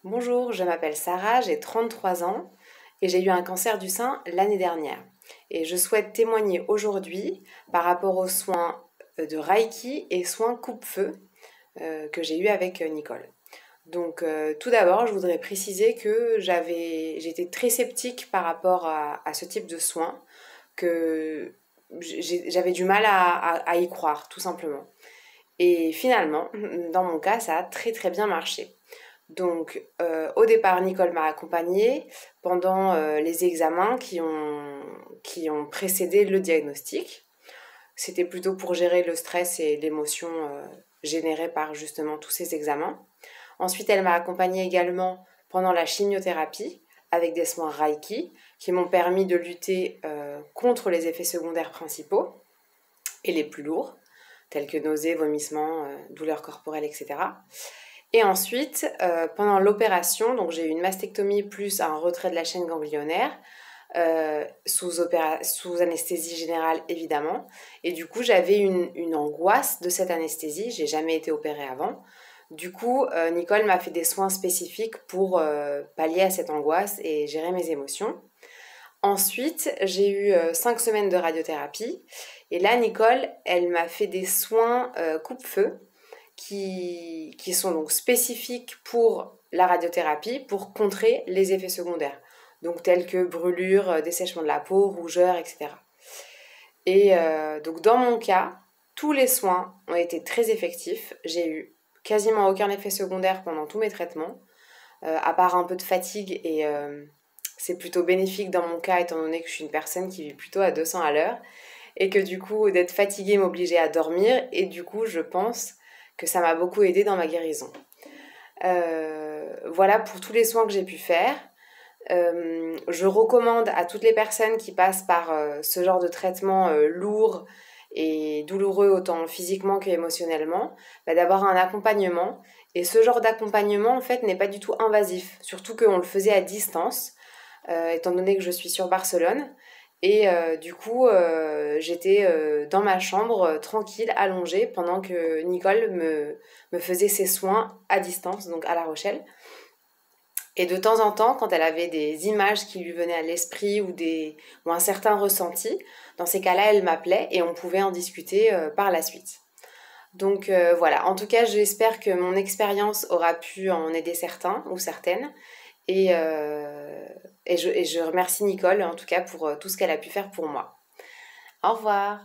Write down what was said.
Bonjour, je m'appelle Sarah, j'ai 33 ans et j'ai eu un cancer du sein l'année dernière. Et je souhaite témoigner aujourd'hui par rapport aux soins de Reiki et soins coupe-feu que j'ai eu avec Nicole. Donc tout d'abord, je voudrais préciser que j'étais très sceptique par rapport à ce type de soins, que j'avais du mal à y croire, tout simplement. Et finalement, dans mon cas, ça a très très bien marché. Donc, au départ, Nicole m'a accompagnée pendant les examens qui ont précédé le diagnostic. C'était plutôt pour gérer le stress et l'émotion générée par justement tous ces examens. Ensuite, elle m'a accompagnée également pendant la chimiothérapie avec des soins Reiki qui m'ont permis de lutter contre les effets secondaires principaux et les plus lourds, tels que nausées, vomissements, douleurs corporelles, etc. Et ensuite, pendant l'opération, donc j'ai eu une mastectomie plus un retrait de la chaîne ganglionnaire, sous anesthésie générale évidemment. Et du coup, j'avais une angoisse de cette anesthésie, j'ai jamais été opérée avant. Du coup, Nicole m'a fait des soins spécifiques pour pallier à cette angoisse et gérer mes émotions. Ensuite, j'ai eu 5 semaines de radiothérapie. Et là, Nicole, elle m'a fait des soins coupe-feu qui sont donc spécifiques pour la radiothérapie pour contrer les effets secondaires, donc tels que brûlures, dessèchement de la peau, rougeur, etc. Et donc dans mon cas, tous les soins ont été très effectifs. J'ai eu quasiment aucun effet secondaire pendant tous mes traitements, à part un peu de fatigue et c'est plutôt bénéfique dans mon cas étant donné que je suis une personne qui vit plutôt à 200 à l'heure et que du coup d'être fatiguée m'obligeait à dormir et du coup je pense que ça m'a beaucoup aidé dans ma guérison. Voilà pour tous les soins que j'ai pu faire. Je recommande à toutes les personnes qui passent par ce genre de traitement lourd et douloureux autant physiquement qu'émotionnellement, d'avoir un accompagnement. Et ce genre d'accompagnement en fait n'est pas du tout invasif, surtout qu'on le faisait à distance, étant donné que je suis sur Barcelone. Et du coup, j'étais dans ma chambre, tranquille, allongée, pendant que Nicole me faisait ses soins à distance, donc à La Rochelle. Et de temps en temps, quand elle avait des images qui lui venaient à l'esprit ou un certain ressenti, dans ces cas-là, elle m'appelait et on pouvait en discuter par la suite. Donc voilà, en tout cas, j'espère que mon expérience aura pu en aider certains ou certaines. Et, euh, et je remercie Nicole en tout cas pour tout ce qu'elle a pu faire pour moi. Au revoir.